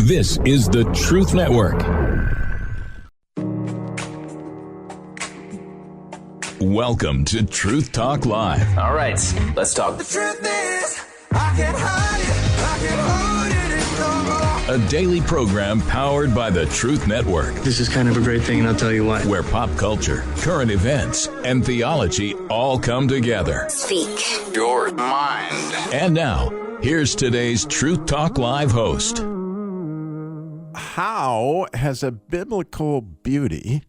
This is the Truth Network. Welcome to Truth Talk Live. All right, let's talk. The truth is, I can't hide it, I can't hold it no more. A daily program powered by the Truth Network, This is kind of a great thing, and I'll tell you why. where pop culture, current events, and theology all come together. Speak Your mind. And now, here's today's Truth Talk Live host. How has a biblical beauty,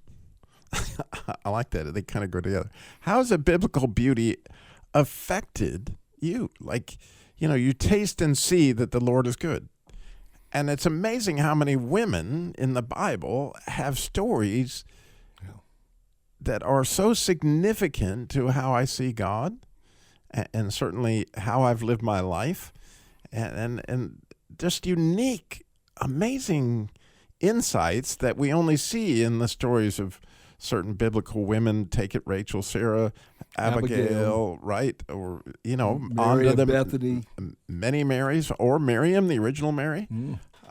I like that, they kind of go together. How has a biblical beauty affected you? Like, you taste and see that the Lord is good. And it's amazing how many women in the Bible have stories that are so significant to how I see God and certainly how I've lived my life and just unique, amazing insights that we only see in the stories of certain biblical women. Take it, Rachel, Sarah, Abigail, right? Or, Mary onto the Bethany. Many Marys, or Miriam, the original Mary.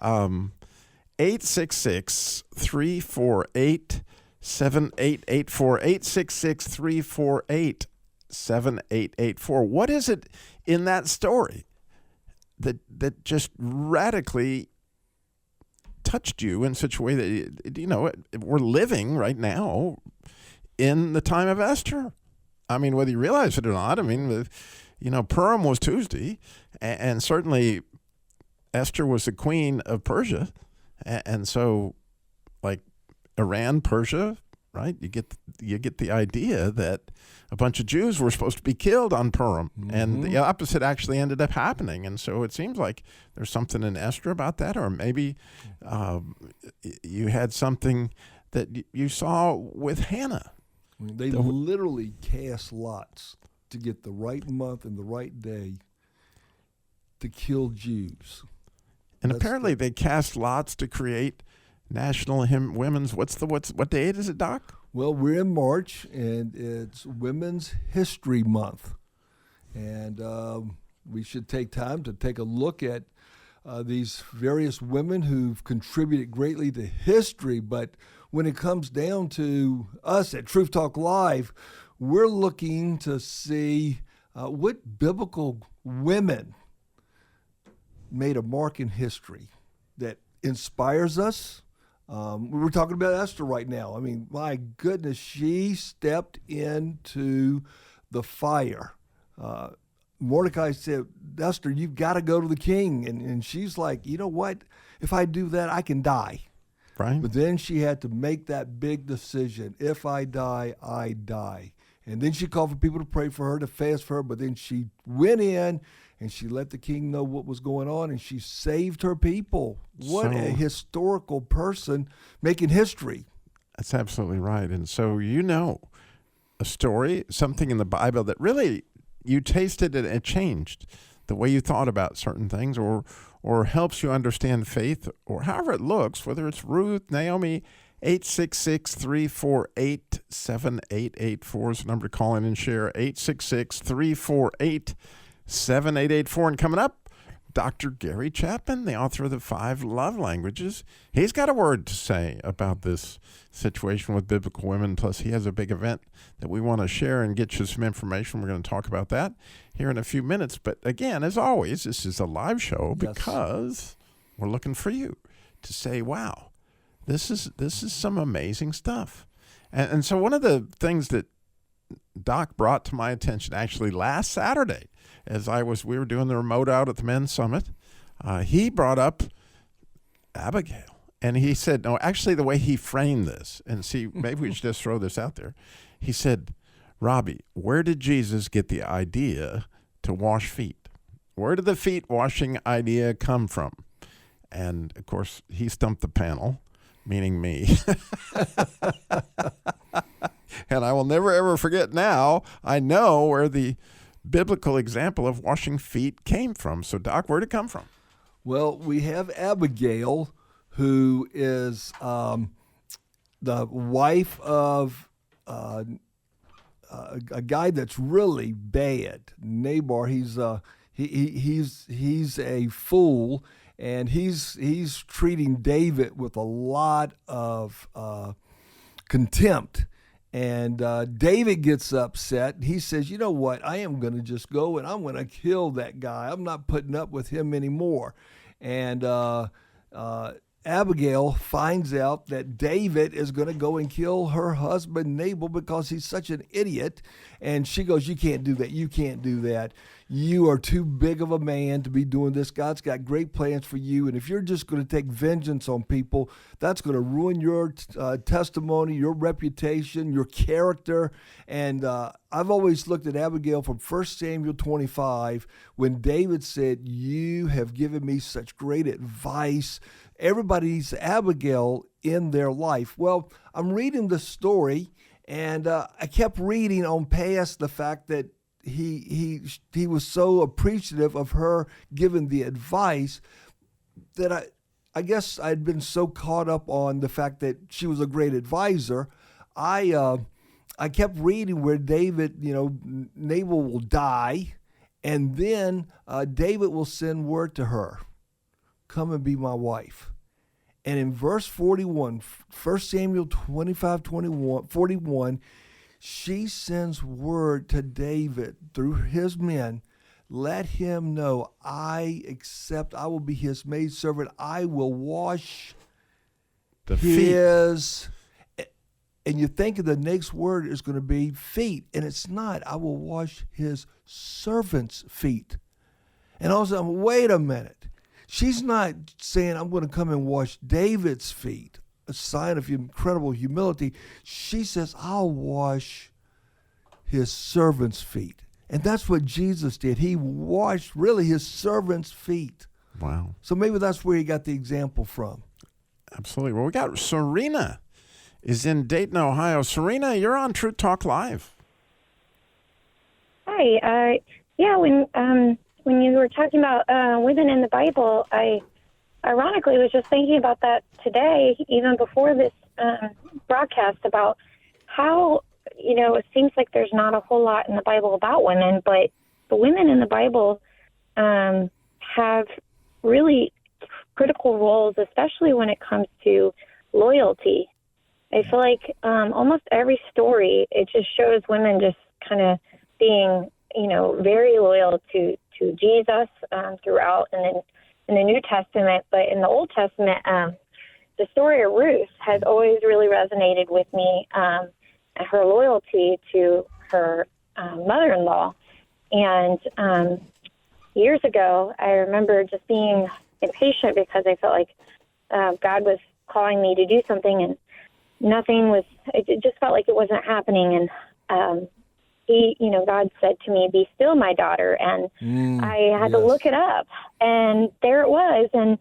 866-348-7884. 866-348-7884. What is it in that story that just radically touched you in such a way that, we're living right now in the time of Esther? I mean, whether you realize it or not, Purim was Tuesday, and certainly Esther was the queen of Persia. And so, like Iran, Persia, right? You get the idea that a bunch of Jews were supposed to be killed on Purim, and the opposite actually ended up happening. And so it seems like there's something in Esther about that, or maybe you had something that you saw with Hannah. They literally cast lots to get the right month and the right day to kill Jews. And apparently they cast lots to create National Women's. What day is it, Doc? Well, we're in March, and it's Women's History Month. And we should take time to take a look at these various women who've contributed greatly to history. But when it comes down to us at Truth Talk Live, we're looking to see what biblical women made a mark in history that inspires us. We were talking about Esther right now. I mean, my goodness, she stepped into the fire. Mordecai said, Esther, you've got to go to the king. And she's like, you know what? If I do that, I can die. Right. But then she had to make that big decision. If I die, I die. And then she called for people to pray for her, to fast for her. But then she went in and she let the king know what was going on, and she saved her people. What a historical person making history. That's absolutely right. And so a story, something in the Bible that really you tasted and it changed the way you thought about certain things, or helps you understand faith, or however it looks, whether it's Ruth, Naomi. 866-348-7884 is the number to call in and share. 866-348-7884. And coming up, Dr. Gary Chapman, the author of the 5 Love Languages. He's got a word to say about this situation with biblical women. Plus, he has a big event that we want to share and get you some information. We're going to talk about that here in a few minutes. But again, as always, this is a live show because we're looking for you to say, wow, this is some amazing stuff. And so one of the things that Doc brought to my attention actually last Saturday, as we were doing the remote out at the Men's Summit, he brought up Abigail. And he said, no, actually the way he framed this, and see, maybe we should just throw this out there. He said, Robby, where did Jesus get the idea to wash feet? Where did the feet washing idea come from? And of course, he stumped the panel, meaning me. And I will never, ever forget now, I know where the biblical example of washing feet came from. So, Doc, where'd it come from? Well, we have Abigail, who is the wife of a guy that's really bad, Nabal. He's a fool, and he's treating David with a lot of contempt. And David gets upset. He says, you know what? I am going to just go and I'm going to kill that guy. I'm not putting up with him anymore. And Abigail finds out that David is going to go and kill her husband Nabal because he's such an idiot. And she goes, you can't do that. You can't do that. You are too big of a man to be doing this. God's got great plans for you. And if you're just going to take vengeance on people, that's going to ruin your testimony, your reputation, your character. And I've always looked at Abigail from 1 Samuel 25 when David said, you have given me such great advice. Everybody needs Abigail in their life. Well, I'm reading the story, and I kept reading on past the fact that he was so appreciative of her giving the advice that I guess I'd been so caught up on the fact that she was a great advisor. I kept reading where David, Nabal will die, and then David will send word to her, come and be my wife. And in verse 41, 1 Samuel 41, she sends word to David through his men, let him know, I will be his maidservant. I will wash his feet. And you think the next word is going to be feet, and it's not. I will wash his servant's feet. And all of a sudden, wait a minute. She's not saying, I'm going to come and wash David's feet, a sign of incredible humility. She says, I'll wash his servant's feet. And that's what Jesus did. He washed really his servant's feet. Wow. So maybe that's where he got the example from. Absolutely. Well, we got Serena is in Dayton, Ohio. Serena, you're on True Talk Live. Hi. When you were talking about women in the Bible, I ironically was just thinking about that today, even before this broadcast, about how, it seems like there's not a whole lot in the Bible about women, but the women in the Bible have really critical roles, especially when it comes to loyalty. I feel like almost every story, it just shows women just kind of being, very loyal to Jesus throughout, and then in the New Testament. But in the Old Testament, the story of Ruth has always really resonated with me, her loyalty to her mother-in-law. And years ago, I remember just being impatient because I felt like God was calling me to do something, and it just felt like it wasn't happening. And God said to me, be still, my daughter. And I had to look it up, and there it was. And,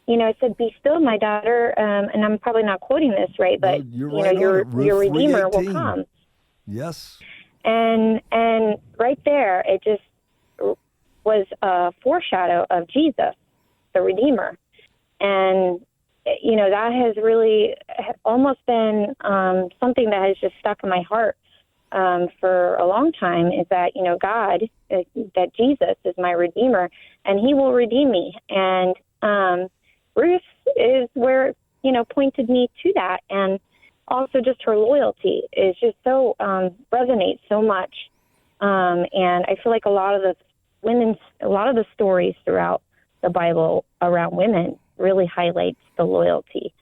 it said, be still, my daughter. And I'm probably not quoting this right, but your Redeemer will come. Yes. And right there, it just was a foreshadow of Jesus, the Redeemer. And, that has really almost been something that has just stuck in my heart for a long time, is that, God, that Jesus is my Redeemer, and he will redeem me. And Ruth is where, pointed me to that. And also just her loyalty is just so, resonates so much. And I feel like a lot of the stories throughout the Bible around women really highlights the loyalty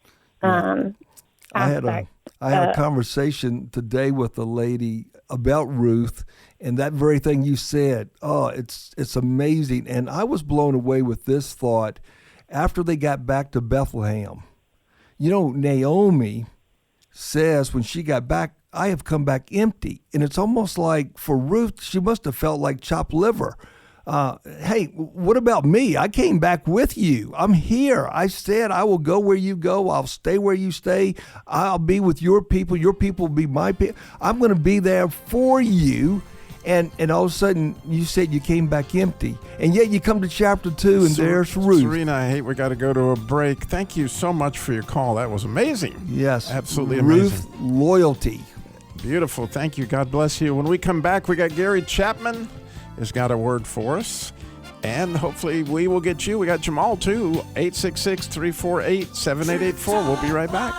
aspect. I had a conversation today with a lady about Ruth, and that very thing you said, it's amazing. And I was blown away with this thought after they got back to Bethlehem. Naomi says when she got back, I have come back empty. And it's almost like for Ruth, she must have felt like chopped liver. Hey, what about me? I came back with you. I'm here. I said I will go where you go. I'll stay where you stay. I'll be with your people. Your people will be my people. I'm going to be there for you. And all of a sudden, you said you came back empty. And yet you come to chapter 2, and there's Ruth. Serena, I hate we got to go to a break. Thank you so much for your call. That was amazing. Yes. Absolutely amazing. Ruth, loyalty. Beautiful. Thank you. God bless you. When we come back, we got Gary Chapman has got a word for us. And hopefully we will get you. We got Jamal, too. 866-348-7884. We'll be right back.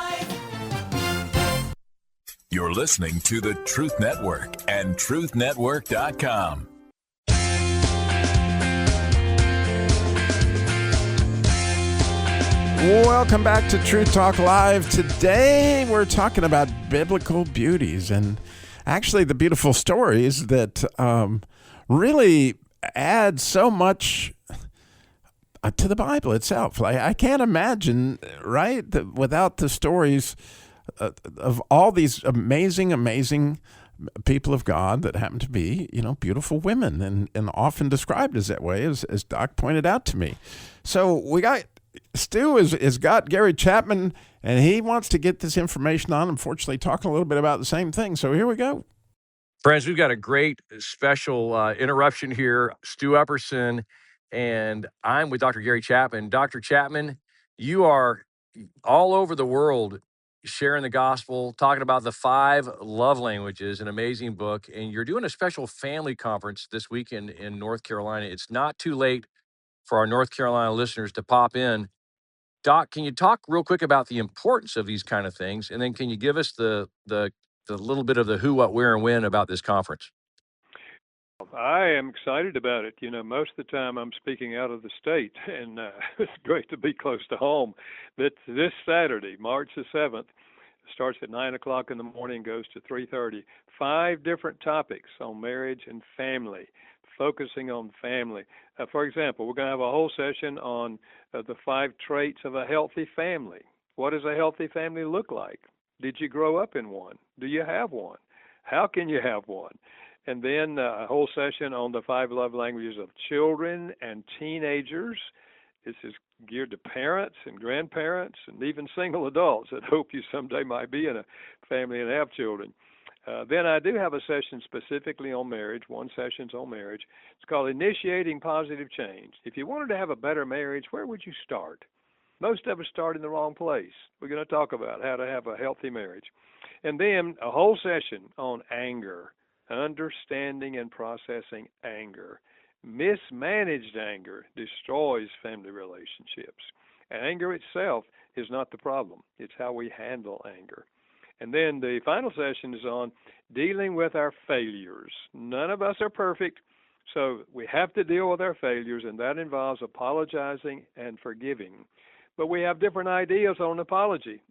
You're listening to the Truth Network and truthnetwork.com. Welcome back to Truth Talk Live. Today we're talking about biblical beauties and actually the beautiful stories that really add so much to the Bible itself. Like, I can't imagine, right, that without the stories of all these amazing people of God that happen to be, beautiful women and often described as that way, as Doc pointed out to me. So we got Stu has got Gary Chapman, and he wants to get this information on, unfortunately, talking a little bit about the same thing. So here we go. Friends, we've got a great special interruption here. Stu Epperson, and I'm with Dr. Gary Chapman. Dr. Chapman, you are all over the world sharing the gospel, talking about the 5 love languages, an amazing book, and you're doing a special family conference this weekend in North Carolina. It's not too late for our North Carolina listeners to pop in. Doc, can you talk real quick about the importance of these kind of things, and then can you give us the little bit of the who, what, where, and when about this conference? I am excited about it. Most of the time I'm speaking out of the state, and it's great to be close to home. But this Saturday, March the 7th, starts at 9 o'clock in the morning, goes to 3:30. 5 different topics on marriage and family, focusing on family. For example, we're going to have a whole session on the 5 traits of a healthy family. What does a healthy family look like? Did you grow up in one? Do you have one? How can you have one? And then a whole session on the 5 love languages of children and teenagers. This is geared to parents and grandparents and even single adults that hope you someday might be in a family and have children. Then I do have a session specifically on marriage. 1 session's on marriage. It's called Initiating Positive Change. If you wanted to have a better marriage, where would you start? Most of us start in the wrong place. We're going to talk about how to have a healthy marriage. And then a whole session on anger, understanding and processing anger. Mismanaged anger destroys family relationships. Anger itself is not the problem. It's how we handle anger. And then the final session is on dealing with our failures. None of us are perfect, so we have to deal with our failures, and that involves apologizing and forgiving. But we have different ideas on apology,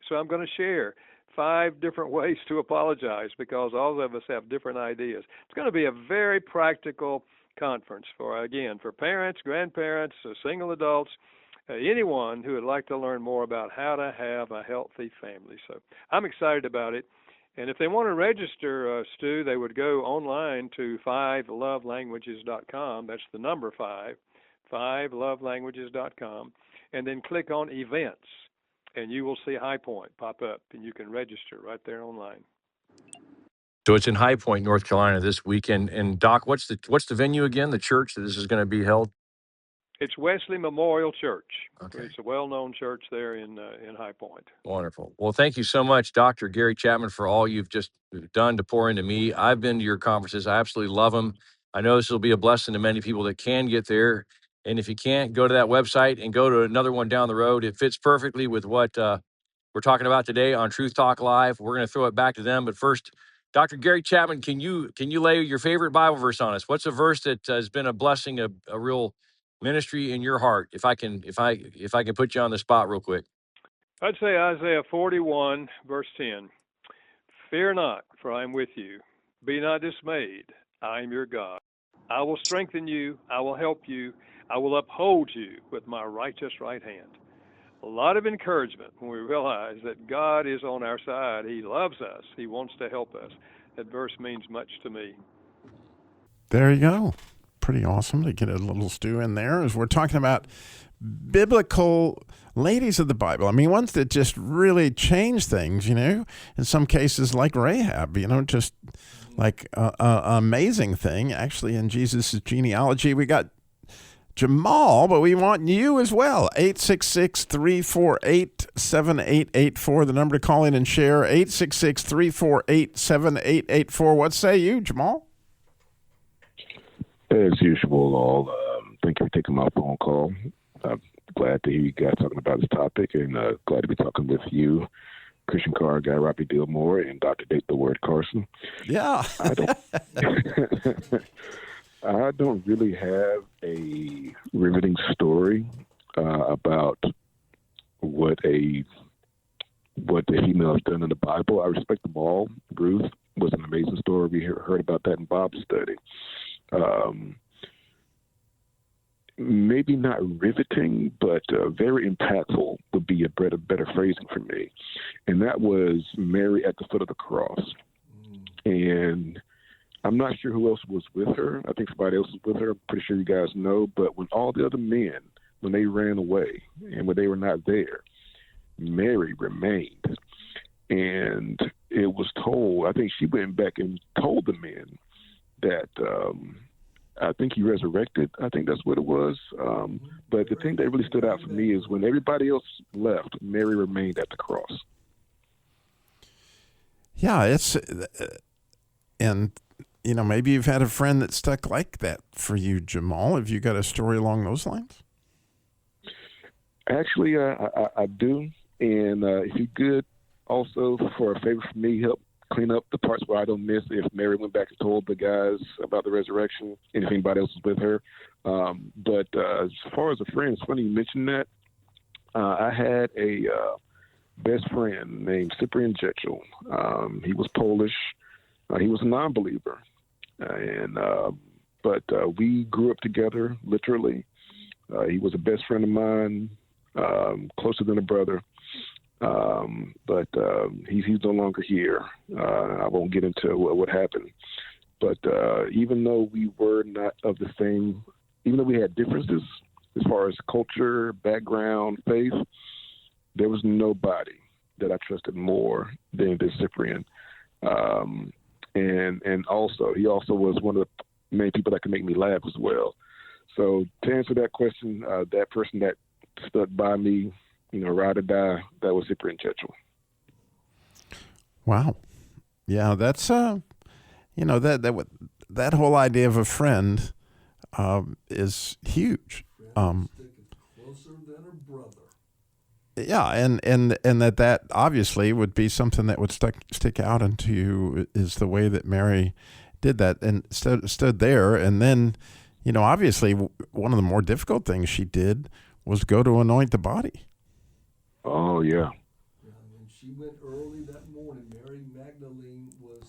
so I'm going to share 5 different ways to apologize because all of us have different ideas. It's going to be a very practical conference for parents, grandparents, single adults, anyone who would like to learn more about how to have a healthy family. So I'm excited about it. And if they want to register, Stu, they would go online to 5lovelanguages.com. That's the number 5, 5lovelanguages.com, and then click on events, and you will see High Point pop up, and you can register right there online. So it's in High Point, North Carolina this weekend. And Doc, what's the venue again, the church that this is going to be held? It's Wesley Memorial Church. Okay. It's a well-known church there in High Point. Wonderful. Well, thank you so much, Dr. Gary Chapman, for all you've just done to pour into me. I've been to your conferences. I absolutely love them. I know this will be a blessing to many people that can get there. And if you can't, go to that website and go to another one down the road. It fits perfectly with what we're talking about today on Truth Talk Live. We're going to throw it back to them. But first, Dr. Gary Chapman, can you lay your favorite Bible verse on us? What's a verse that has been a blessing, a real ministry in your heart? If I can put you on the spot real quick. I'd say Isaiah 41, verse 10. Fear not, for I am with you. Be not dismayed. I am your God. I will strengthen you. I will help you. I will uphold you with my righteous right hand. A lot of encouragement when we realize that God is on our side. He loves us. He wants to help us. That verse means much to me. There you go. Pretty awesome to get a little Stu in there as we're talking about biblical ladies of the Bible. I mean, ones that just really change things, in some cases like Rahab, just like an amazing thing. Actually, in Jesus' genealogy, we got Jamal, but we want you as well. 866-348-7884, the number to call in and share. 866-348-7884. What say you, Jamal? As usual, I'll Thank you for taking my phone call. I'm glad to hear you guys talking about this topic, and glad to be talking with you, Christian car guy Robby Dilmore, and Dr. Date the Word Carson. Yeah. I don't really have a riveting story about what the female has done in the Bible. I respect them all. Ruth was an amazing story. We heard about that in Bob's study. Maybe not riveting, but very impactful would be a better phrasing for me. And that was Mary at the foot of the cross. And I'm not sure who else was with her. I think somebody else was with her. I'm pretty sure you guys know. But when all the other men, when they ran away and when they were not there, Mary remained. And it was told, I think she went back and told the men that I think he resurrected. I think that's what it was. But the thing that really stood out for me is when everybody else left, Mary remained at the cross. Yeah, it's, and, you know, maybe you've had a friend that stuck like that for you, Jamal. Have you got a story along those lines? Actually, I do. And if you could also, for a favor for me, help clean up the parts where I don't miss if Mary went back and told the guys about the resurrection and if anybody else was with her. But as far as a friend, it's funny you mentioned that. I had a best friend named Cyprian Jetchel. He was Polish. He was a non-believer. But we grew up together, literally. He was a best friend of mine, closer than a brother. But he's no longer here. I won't get into what happened. But even though we were not of the same, even though we had differences as far as culture, background, faith, there was nobody that I trusted more than this Cyprian. And also, he also was one of the main people that could make me laugh as well. So to answer that question, that person that stuck by me, you know, ride or die, that was Cyprian Jetchel. Wow. Yeah, that's, you know, that whole idea of a friend is huge. Closer than a brother. Yeah, and that obviously would be something that would stick out into you is the way that Mary did that and stood there. And then, you know, obviously one of the more difficult things she did was go to anoint the body. Oh, yeah. And she went early that morning. Mary Magdalene was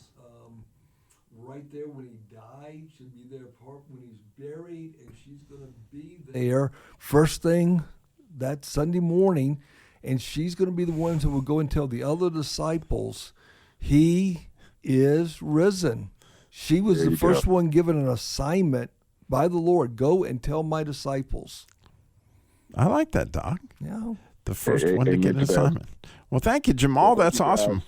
right there when he died. She'll be there when he's buried, and she's going to be there first thing that Sunday morning, and she's going to be the one who will go and tell the other disciples, he is risen. She was the first one given an assignment by the Lord. Go and tell my disciples. I like that, Doc. Yeah. The first one to get an assignment. Well, thank you, Jamal. That's awesome.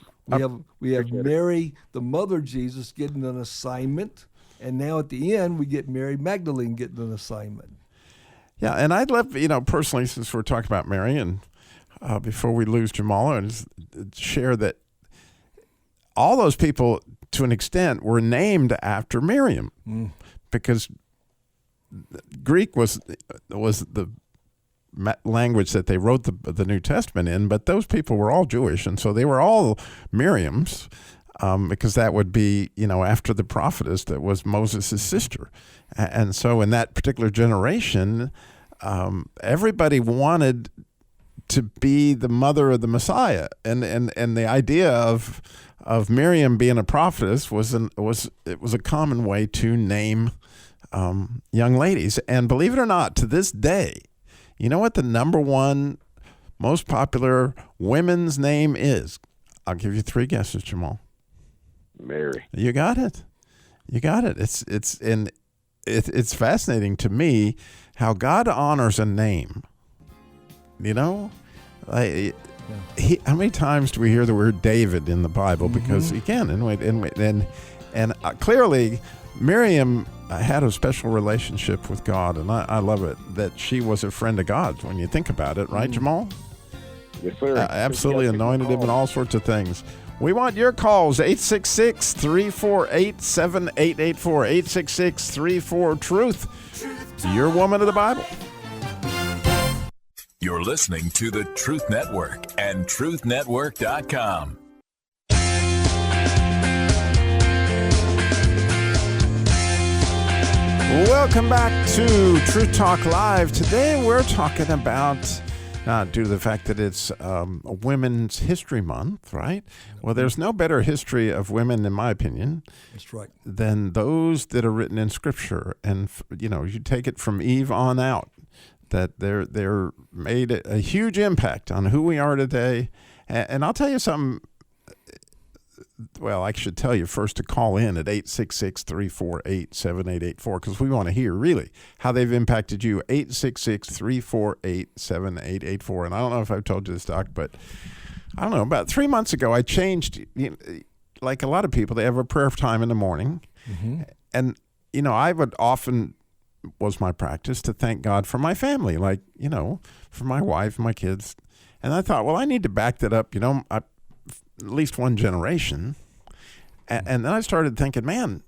We have Mary, the mother of Jesus, getting an assignment, and now at the end we get Mary Magdalene getting an assignment. Yeah, and I'd love, you know, personally, since we're talking about Mary, and before we lose Jamal, and share that all those people, to an extent, were named after Miriam, because Greek was the language that they wrote the New Testament in, but those people were all Jewish, and so they were all Miriams, because that would be, you know, after the prophetess that was Moses' sister. And so in that particular generation, everybody wanted to be the mother of the Messiah, and the idea of Miriam being a prophetess was a common way to name young ladies. And believe it or not, to this day, you know what the number one most popular women's name is? I'll give you 3 guesses, Jamal. Mary. You got it. You got it. It's fascinating to me how God honors a name. You know, how many times do we hear the word David in the Bible? Because again, and clearly, Miriam had a special relationship with God, and I love it that she was a friend of God's when you think about it, right, Jamal? Yes, sir. Absolutely anointed him in all sorts of things. We want your calls, 866-348-7884, 866-34-TRUTH. your woman of the Bible. You're listening to the Truth Network and truthnetwork.com. Welcome back to Truth Talk Live. Today we're talking about, due to the fact that it's Women's History Month, right? Well, there's no better history of women, in my opinion, That's right, than those that are written in Scripture. And, you take it from Eve on out, that they're made a huge impact on who we are today. And I'll tell you something. Well, I should tell you first to call in at 866-348-7884 because we want to hear really how they've impacted you. 866-348-7884. And I don't know if I've told you this, Doc, but I don't know. About 3 months ago, I changed, like a lot of people, they have a prayer time in the morning. Mm-hmm. And, I would often, was my practice to thank God for my family, like, for my wife, my kids. And I thought, well, I need to back that up, at least one generation. And then I started thinking, man,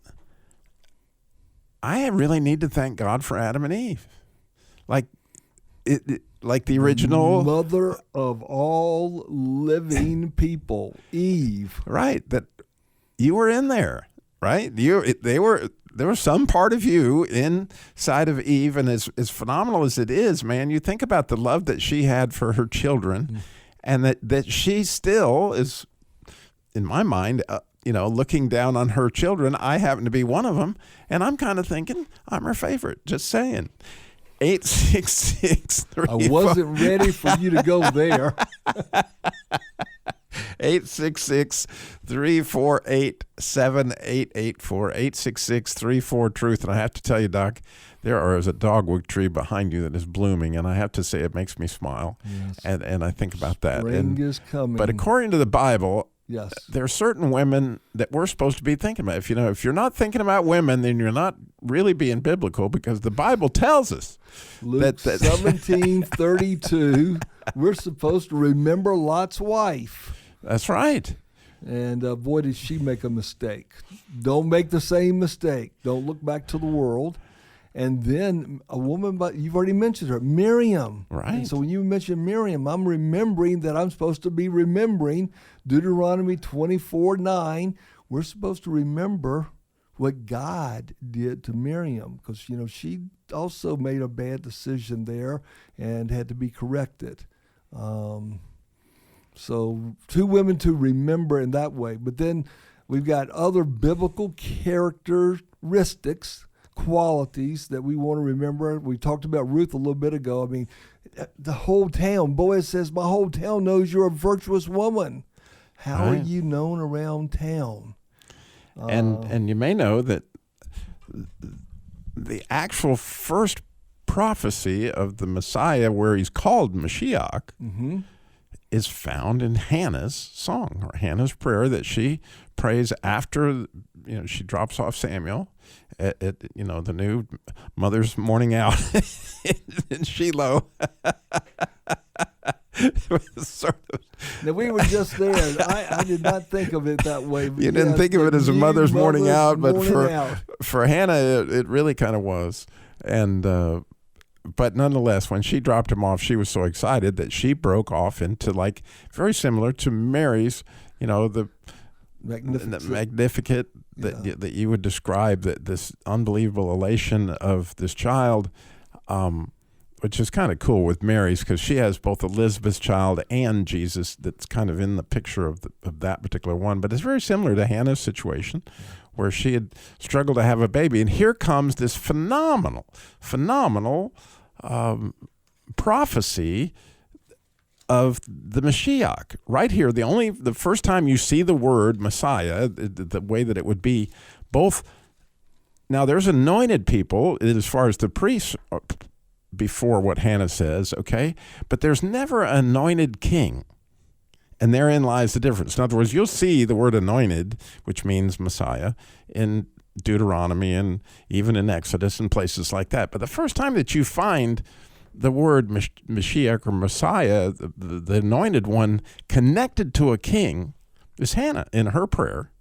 I really need to thank God for Adam and Eve. Like the original mother of all living people, Eve. Right, that you were in there, right? There was some part of you inside of Eve, and as phenomenal as it is, man, you think about the love that she had for her children, and that she still is, in my mind, looking down on her children. I happen to be one of them, and I'm kind of thinking I'm her favorite. Just saying. 866. I wasn't ready for you to go there. 866-348-7884. 866-34-TRUTH. And I have to tell you, Doc, there is a dogwood tree behind you that is blooming, and I have to say it makes me smile. Yes. And I think about that. Spring is coming. But according to the Bible, yes, there are certain women that we're supposed to be thinking about. If you're not thinking about women, then you're not really being biblical, because the Bible tells us Luke 17:32, we're supposed to remember Lot's wife. That's right. And boy, did she make a mistake. Don't make the same mistake. Don't look back to the world. And then a woman, but you've already mentioned her, Miriam. Right. And so when you mention Miriam, I'm remembering that I'm supposed to be remembering Deuteronomy 24:9. We're supposed to remember what God did to Miriam, because, she also made a bad decision there and had to be corrected. So 2 women to remember in that way. But then we've got other biblical characteristics, qualities that we want to remember. We talked about Ruth a little bit ago. I mean, the whole town, Boaz says, my whole town knows you're a virtuous woman. How are you known around town? And you may know that the actual first prophecy of the Messiah, where he's called Mashiach, is found in Hannah's song, or Hannah's prayer that she prays after she drops off Samuel at the new mother's morning out in Shiloh. Sort of. Now, we were just there. I did not think of it that way. You didn't think of it as a mother's morning out, but for Hannah, it really kind of was. And but nonetheless, when she dropped him off, she was so excited that she broke off into, like, very similar to Mary's, the Magnificat that you would describe, that this unbelievable elation of this child, which is kind of cool with Mary's, because she has both Elizabeth's child and Jesus that's kind of in the picture of that particular one. But it's very similar to Hannah's situation, where she had struggled to have a baby. And here comes this phenomenal prophecy of the Mashiach. Right here, the first time you see the word Messiah, the way that it would be, both. Now, there's anointed people as far as the priests before what Hannah says, okay? But there's never an anointed king. And therein lies the difference. In other words, you'll see the word anointed, which means Messiah, in Deuteronomy and even in Exodus and places like that. But the first time that you find the word Mashiach or Messiah, the anointed one, connected to a king, is Hannah in her prayer.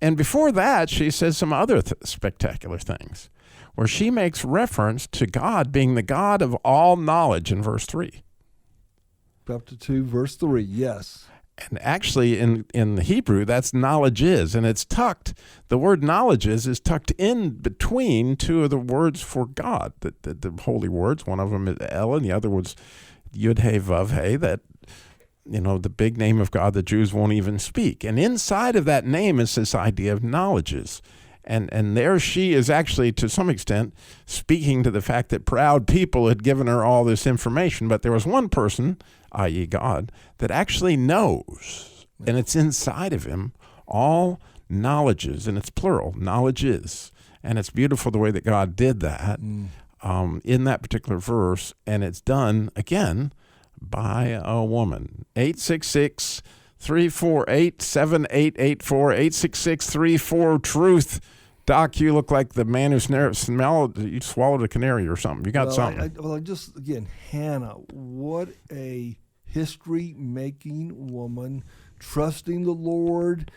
And before that, she says some other spectacular things. where she makes reference to God being the God of all knowledge in verse 3. Chapter 2, verse 3, yes. And actually, in the Hebrew, that's knowledge is, and it's tucked. The word knowledge is tucked in between two of the words for God, the holy words. One of them is El, and the other was Yud He Vav He, that, the big name of God the Jews won't even speak. And inside of that name is this idea of knowledges. And there she is actually, to some extent, speaking to the fact that proud people had given her all this information, but there was one person, i.e. God, that actually knows, and it's inside of him, all knowledges, and it's plural, knowledges. And it's beautiful the way that God did that in that particular verse, and it's done, again, by a woman. 866-348-7884, 866-34-TRUTH. Doc, you look like the man who you swallowed a canary or something. You got something. Again, Hannah, what a history-making woman, trusting the Lord,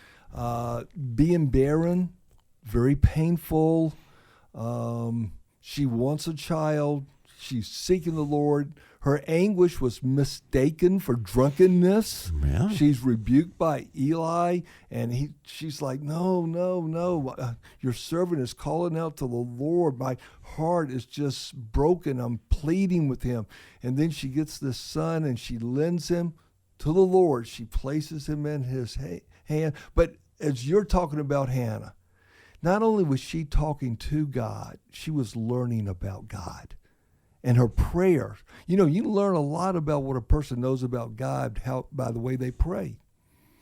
being barren, very painful. She wants a child. She's seeking the Lord. Her anguish was mistaken for drunkenness. Yeah. She's rebuked by Eli, and she's like, no. Your servant is calling out to the Lord. My heart is just broken. I'm pleading with him. And then she gets this son, and she lends him to the Lord. She places him in his hand. But as you're talking about Hannah, not only was she talking to God, she was learning about God. And her prayers. You learn a lot about what a person knows about God by the way they pray.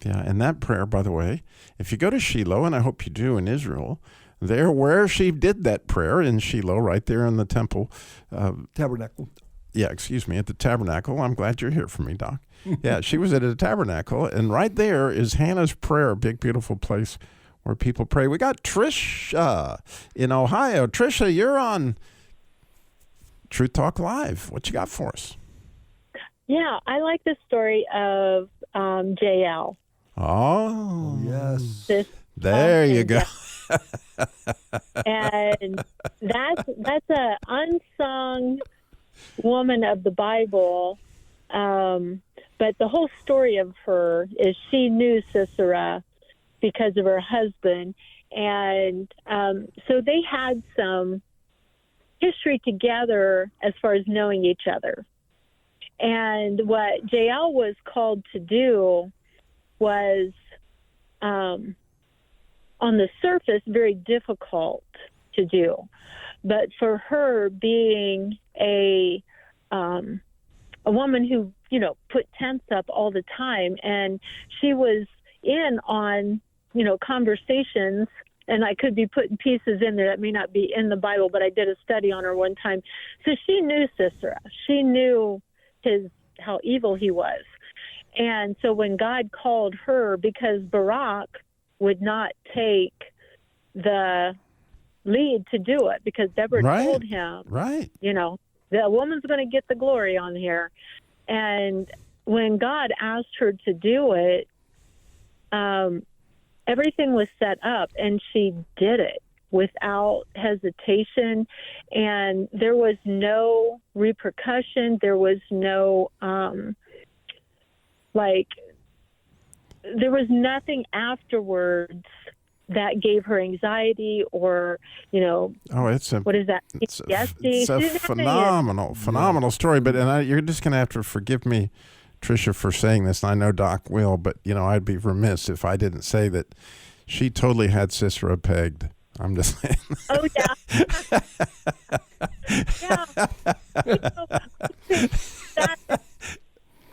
Yeah, and that prayer, by the way, if you go to Shiloh, and I hope you do in Israel, there where she did that prayer in Shiloh, right there in the temple. Tabernacle. Yeah, excuse me, at the tabernacle. I'm glad you're here for me, Doc. Yeah, she was at a tabernacle, and right there is Hannah's prayer, a big, beautiful place where people pray. We got Trisha in Ohio. Trisha, you're on Truth Talk Live. What you got for us? Yeah, I like the story of JL. Oh, yes. There you go. And that's a unsung woman of the Bible. But the whole story of her is she knew Sisera because of her husband. And so they had some history together as far as knowing each other. And what JL was called to do was, on the surface, very difficult to do. But for her, being a woman who, put tents up all the time, and she was in on, conversations. And I could be putting pieces in there that may not be in the Bible, but I did a study on her one time. So she knew Sisera. She knew how evil he was. And so when God called her, because Barak would not take the lead to do it, because Deborah told him, the woman's going to get the glory on here. And when God asked her to do it, everything was set up, and she did it without hesitation, and there was no repercussion. There was no, there was nothing afterwards that gave her anxiety or, what is that? It's a phenomenal story. But you're just going to have to forgive me, Tricia, for saying this, and I know Doc will, but, I'd be remiss if I didn't say that she totally had Sisera pegged. I'm just saying. Oh,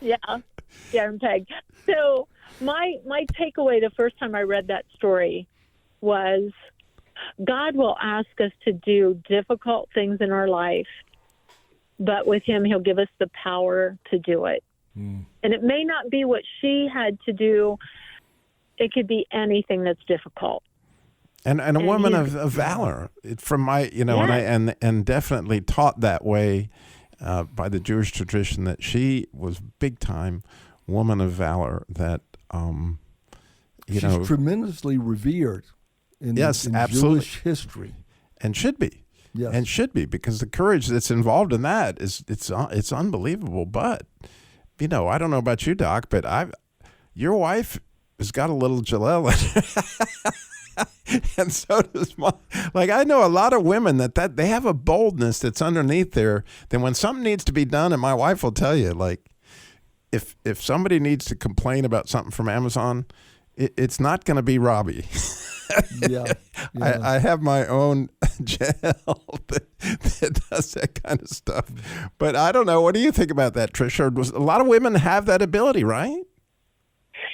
yeah. Yeah, I'm pegged. So my takeaway the first time I read that story was God will ask us to do difficult things in our life, but with him, he'll give us the power to do it. And it may not be what she had to do. It could be anything that's difficult. And a woman of valor, from my, and definitely taught that way by the Jewish tradition, that she was big time woman of valor. That she's tremendously revered in absolutely. Jewish history, and should be. Yes. and should be, because the courage that's involved in that it's unbelievable. But I don't know about you, Doc, but your wife has got a little Jaleel in her. And so does mine. Like, I know a lot of women that they have a boldness that's underneath there. Then when something needs to be done, and my wife will tell you, like, if somebody needs to complain about something from Amazon, it's not going to be Robby. Yeah. I have my own gel that does that kind of stuff. But I don't know. What do you think about that, Tricia? A lot of women have that ability, right?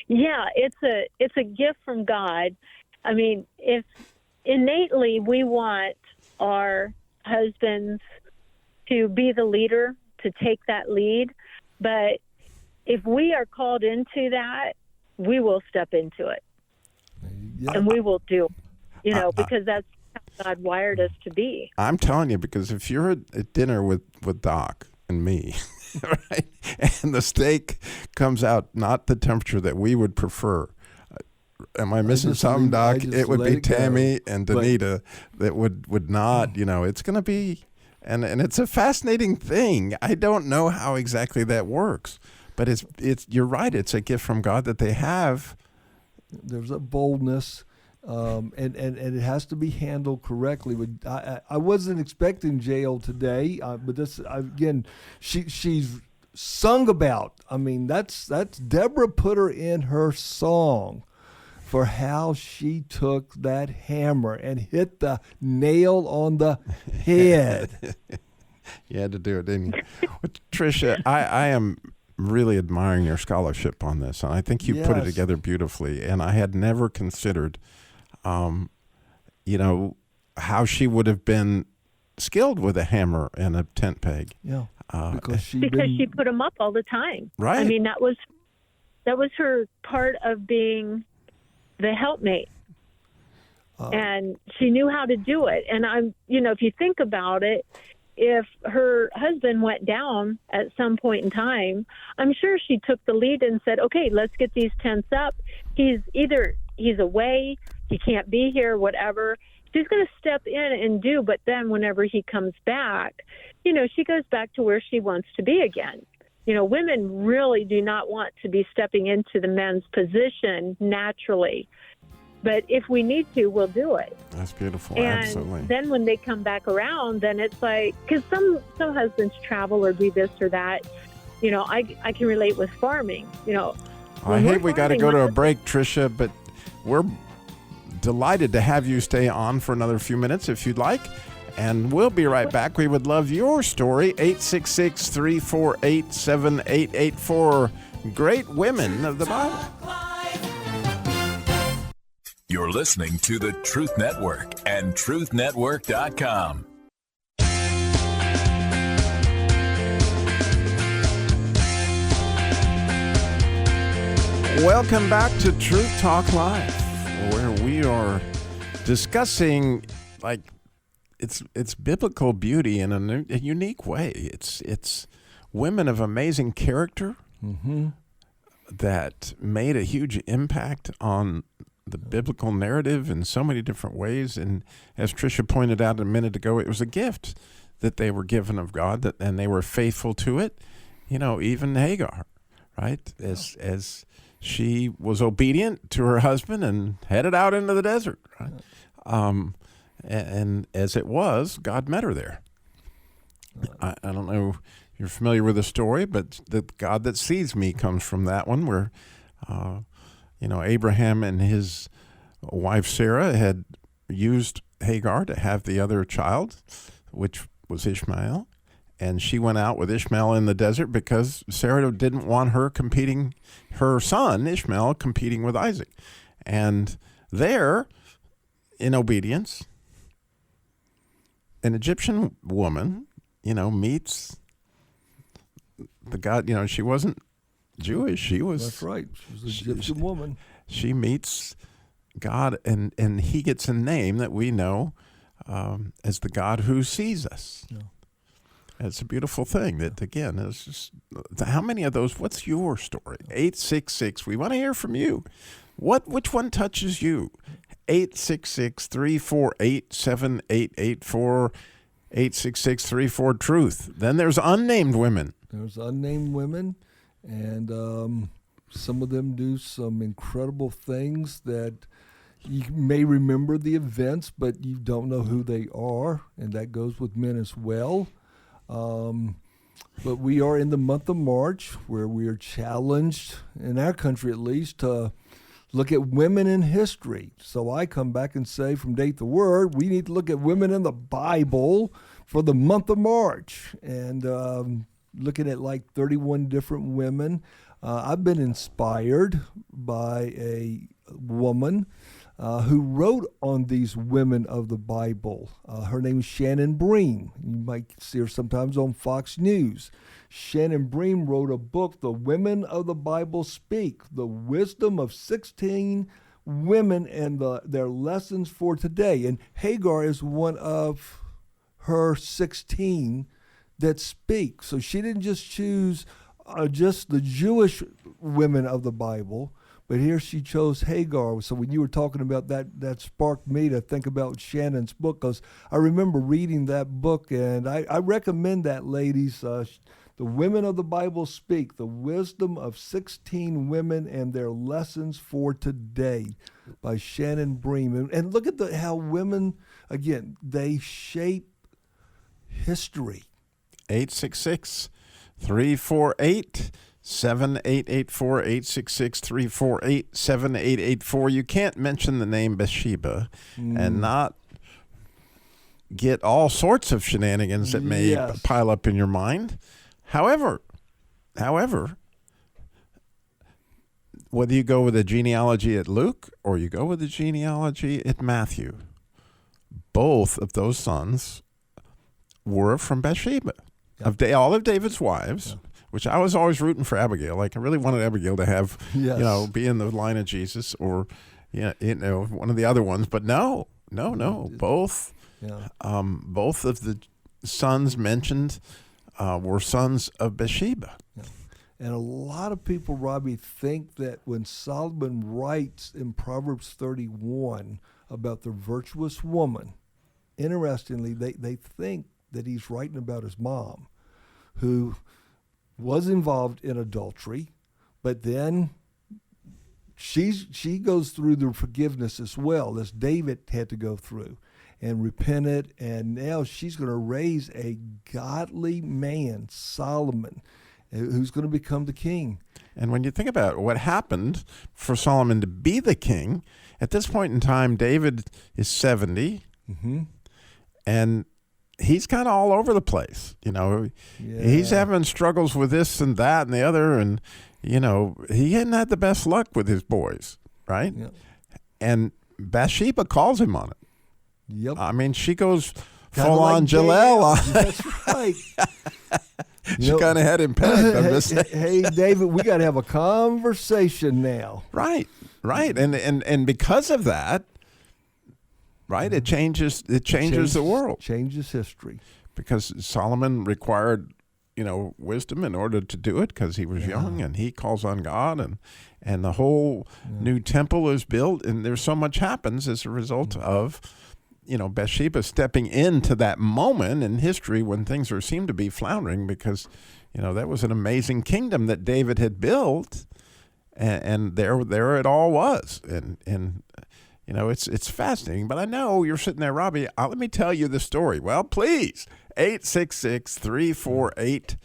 Yeah, it's a gift from God. I mean, if innately we want our husbands to be the leader, to take that lead, but if we are called into that, we will step into it. Yeah. And we will do, because that's how God wired us to be. I'm telling you, because if you're at dinner with Doc and me, right, and the steak comes out not the temperature that we would prefer, am I missing something, Doc? It would be Tammy and Danita that would not, it's going to be, and it's a fascinating thing. I don't know how exactly that works, but it's you're right. It's a gift from God that they have. There's a boldness, and it has to be handled correctly. I wasn't expecting jail today, but this again, she's sung about. I mean, that's Deborah put her in her song for how she took that hammer and hit the nail on the head. You had to do it, didn't you? Well, Tricia, I am really admiring your scholarship on this, and I think you put it together beautifully. And I had never considered, how she would have been skilled with a hammer and a tent peg. Yeah, because she put them up all the time. Right. I mean, that was her part of being the helpmate, and she knew how to do it. And if you think about it, if her husband went down at some point in time, I'm sure she took the lead and said, okay, let's get these tents up. He's away, he can't be here, whatever. She's going to step in and do, but then whenever he comes back, she goes back to where she wants to be again. Women really do not want to be stepping into the men's position naturally. But if we need to, we'll do it. That's beautiful. And absolutely. Then when they come back around, then it's like, because some husbands travel or do this or that. I can relate with farming. I hate we got to go to a break, Tricia, but we're delighted to have you stay on for another few minutes if you'd like. And we'll be right back. We would love your story. 866-348-7884. Great women of the Bible. You're listening to the Truth Network and truthnetwork.com. Welcome back to Truth Talk Live, where we are discussing, it's biblical beauty in a unique way. It's women of amazing character that made a huge impact on the biblical narrative in so many different ways. And as Tricia pointed out a minute ago, it was a gift that they were given of God, and they were faithful to it. Even Hagar, right? As she was obedient to her husband and headed out into the desert, right? And as it was, God met her there. I don't know if you're familiar with the story, but the God that sees me comes from that one where, Abraham and his wife Sarah had used Hagar to have the other child, which was Ishmael. And she went out with Ishmael in the desert because Sarah didn't want her son, Ishmael, competing with Isaac. And there, in obedience, an Egyptian woman, meets the God, she wasn't Jewish. She was. That's right. She was an Egyptian woman. She meets God, and he gets a name that we know as the God who sees us. Yeah. It's a beautiful thing that, again, is just, how many of those, what's your story? 866, we want to hear from you. Which one touches you? 866-348-7884. 866-34-TRUTH. Then there's unnamed women. There's unnamed women, and some of them do some incredible things that you may remember the events, but you don't know who they are, and that goes with men as well. But we are in the month of March, where we are challenged, in our country at least, to look at women in history. So I come back and say, from Date the Word, we need to look at women in the Bible for the month of March. And looking at like 31 different women. I've been inspired by a woman who wrote on these women of the Bible. Her name is Shannon Bream. You might see her sometimes on Fox News. Shannon Bream wrote a book, The Women of the Bible Speak, the wisdom of 16 women and their lessons for today. And Hagar is one of her 16 that speak. So she didn't just choose just the Jewish women of the Bible, but here she chose Hagar. So when you were talking about that, that sparked me to think about Shannon's book, because I remember reading that book, and I recommend that, ladies. The Women of the Bible Speak, the wisdom of 16 women and their lessons for today, by Shannon Bream. And look at how women, again, they shape history. 866-348-7884, 866-348-7884. You can't mention the name Bathsheba and not get all sorts of shenanigans that may pile up in your mind. However, whether you go with the genealogy at Luke or you go with the genealogy at Matthew, both of those sons were from Bathsheba. All of David's wives, which I was always rooting for Abigail. Like, I really wanted Abigail to have, be in the line of Jesus, or, one of the other ones. But no. Both of the sons mentioned were sons of Bathsheba. Yeah. And a lot of people, Robbie, think that when Solomon writes in Proverbs 31 about the virtuous woman, interestingly, they think that he's writing about his mom, who was involved in adultery, but then she goes through the forgiveness as well, as David had to go through, and repented, and now she's going to raise a godly man, Solomon, who's going to become the king. And when you think about what happened for Solomon to be the king, at this point in time, David is 70, and he's kind of all over the place. He's having struggles with this and that and the other, and he hadn't had the best luck with his boys, right? Yep. And Bathsheba calls him on it. Yep. I mean, she goes full on Jalel on it. That's right. She kind of had him pegged. Hey, David, we got to have a conversation now. Right. And because of that, right, it changes the world. Changes history. Because Solomon required, wisdom in order to do it, because he was young, and he calls on God, and the whole new temple is built, and there's so much happens as a result of Bathsheba stepping into that moment in history when things seemed to be floundering, because that was an amazing kingdom that David had built, and there it all was, and it's fascinating. But I know you're sitting there, Robbie. Let me tell you the story. Well, please, 866-348-7884,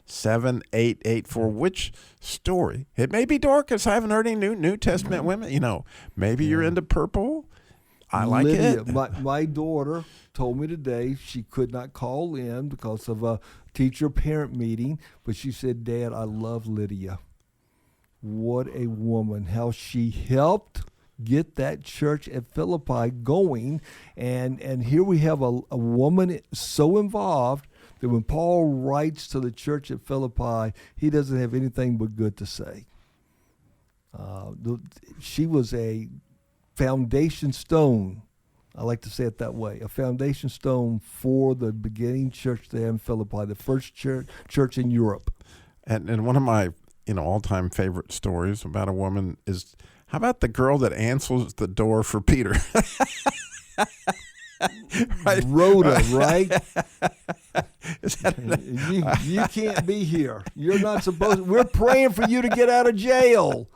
866-348-7884. Which story? It may be Dorcas. I haven't heard any New Testament women. Maybe you're into purple. I like Lydia, it. My daughter told me today she could not call in because of a teacher-parent meeting, but she said, "Dad, I love Lydia." What a woman. How she helped get that church at Philippi going. And here we have a woman so involved that when Paul writes to the church at Philippi, he doesn't have anything but good to say. She was a foundation stone. I like to say it that way, a foundation stone for the beginning church there in Philippi, the first church in Europe. And one of my all-time favorite stories about a woman is How about the girl that answers the door for Peter? Right. Rhoda, right? You can't be here. You're not supposed. We're praying for you to get out of jail.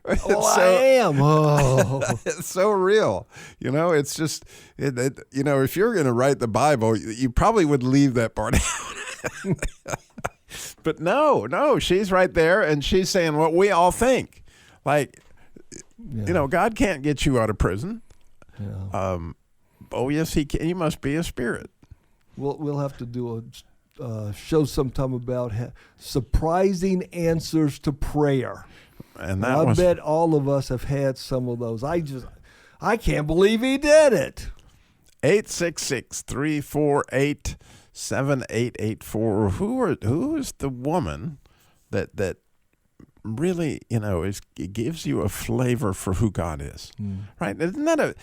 I am. Oh, it's so real. It's just, if you're going to write the Bible, you probably would leave that part out. But no, she's right there, and she's saying what we all think. Like, God can't get you out of prison. Yeah. Oh, yes, he can. He must be a spirit. We'll have to do a show sometime about surprising answers to prayer. And I bet all of us have had some of those. I can't believe he did it. 866-348-7884. Who is the woman that really, it gives you a flavor for who God is, right? Isn't that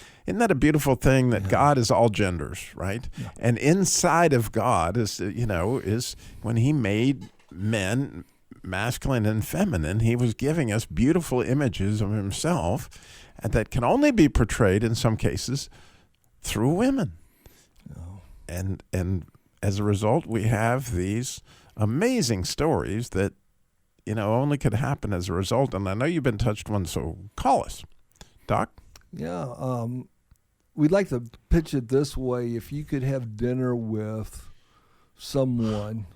a beautiful thing that God is all genders, right? Yeah. And inside of God is when he made men masculine and feminine, he was giving us beautiful images of himself, and that can only be portrayed in some cases through women. Oh. And as a result, we have these amazing stories that only could happen as a result. And I know you've been touched one, so call us. Doc? Yeah. We'd like to pitch it this way. If you could have dinner with someone,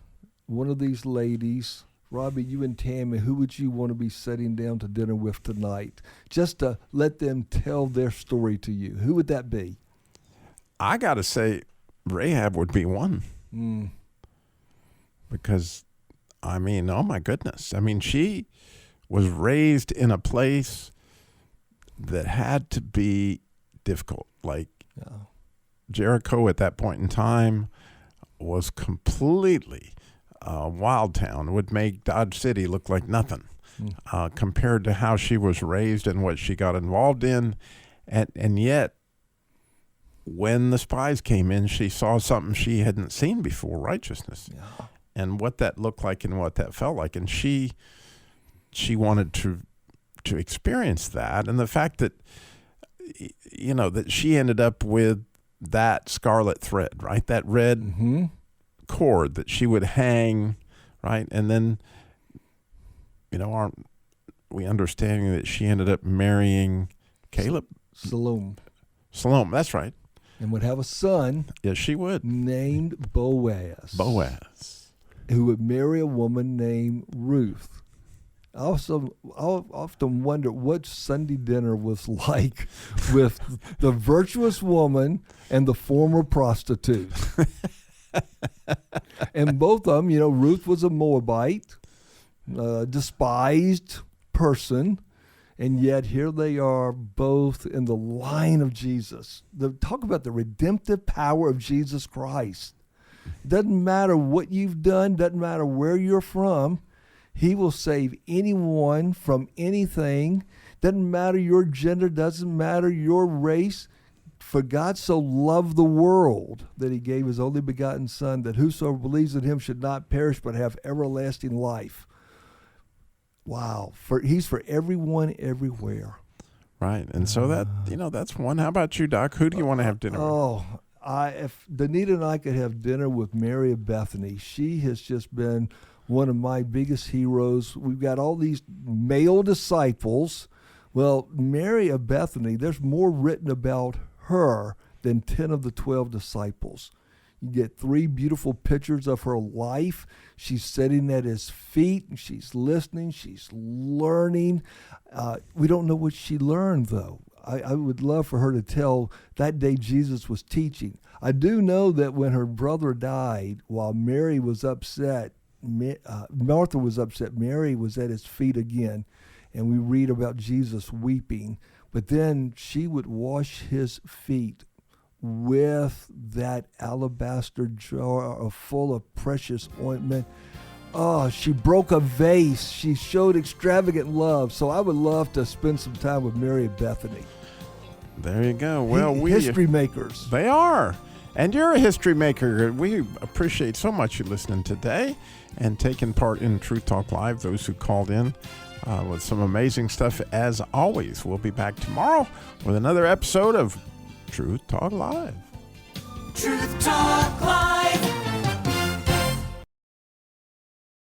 one of these ladies, Robby, you and Tammy, who would you want to be sitting down to dinner with tonight? Just to let them tell their story to you. Who would that be? I got to say Rahab would be one. Because oh my goodness. She was raised in a place that had to be difficult. Like Jericho at that point in time was completely wild town. It would make Dodge City look like nothing compared to how she was raised and what she got involved in. And yet, when the spies came in, she saw something she hadn't seen before, righteousness. Yeah. And what that looked like and what that felt like. And she wanted to experience that. And the fact that, that she ended up with that scarlet thread, right? That red cord that she would hang, right? And then, aren't we understanding that she ended up marrying Caleb? Salome, that's right. And would have a son. Yes, she would. Named Boaz. Who would marry a woman named Ruth. I often wonder what Sunday dinner was like with the virtuous woman and the former prostitute. And both of them, Ruth was a Moabite, despised person, and yet here they are both in the line of Jesus. Talk about the redemptive power of Jesus Christ. Doesn't matter what you've done, doesn't matter where you're from. He will save anyone from anything. Doesn't matter your gender, doesn't matter your race. For God so loved the world that he gave his only begotten Son, that whosoever believes in him should not perish but have everlasting life. Wow. He's for everyone, everywhere. Right. And so that's one. How about you, Doc? Who do you want to have dinner with? If Danita and I could have dinner with Mary of Bethany, she has just been one of my biggest heroes. We've got all these male disciples. Well, Mary of Bethany, there's more written about her than 10 of the 12 disciples. You get 3 beautiful pictures of her life. She's sitting at his feet, and she's listening, she's learning. We don't know what she learned, though. I would love for her to tell that day Jesus was teaching. I do know that when her brother died, while Mary was upset, Martha was upset, Mary was at his feet again, and we read about Jesus weeping. But then she would wash his feet with that alabaster jar full of precious ointment. Oh, she broke a vase. She showed extravagant love. So I would love to spend some time with Mary of Bethany. There you go. Well, history makers. They are. And you're a history maker. We appreciate so much you listening today and taking part in Truth Talk Live, those who called in. with some amazing stuff as always. We'll be back tomorrow with another episode of Truth Talk Live. Truth Talk Live.